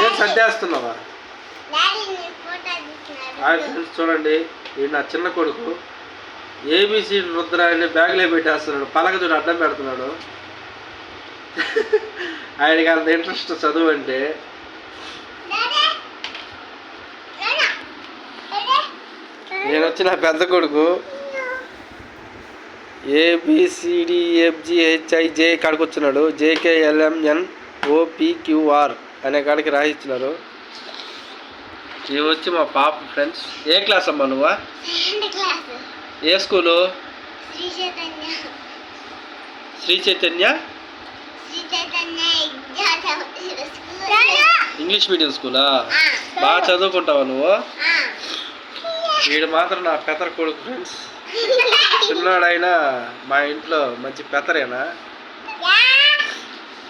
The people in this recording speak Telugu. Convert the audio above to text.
ఏం సర్దేస్తున్నావా? ఫ్రెండ్స్ చూడండి, ఈ నా చిన్న కొడుకు ఏబిసి రుద్ర అని బ్యాగ్లో పెట్టేస్తున్నాడు. పలక చూడు అడ్డం పెడుతున్నాడు. ఆయనకి అంత ఇంట్రెస్ట్ చదువు అంటే. నేను వచ్చి నా పెద్ద కొడుకు ABCDFGHIJ కాడికి వచ్చినాడు. JKLMNOPQR అనే కాడికి రాయిస్తున్నారు. ఇవి వచ్చి మా పాప ఫ్రెండ్స్. ఏ క్లాస్ అమ్మా నువ్వా? ఏ school? Sri Chaitanya English medium స్కూలా? బాగా చదువుకుంటావా నువ్వు? వీడు మాత్రం నా పెద్దర కొడుకు ఫ్రెండ్స్. చిన్నాడైనా మా ఇంట్లో మంచి పెద్దరేనా.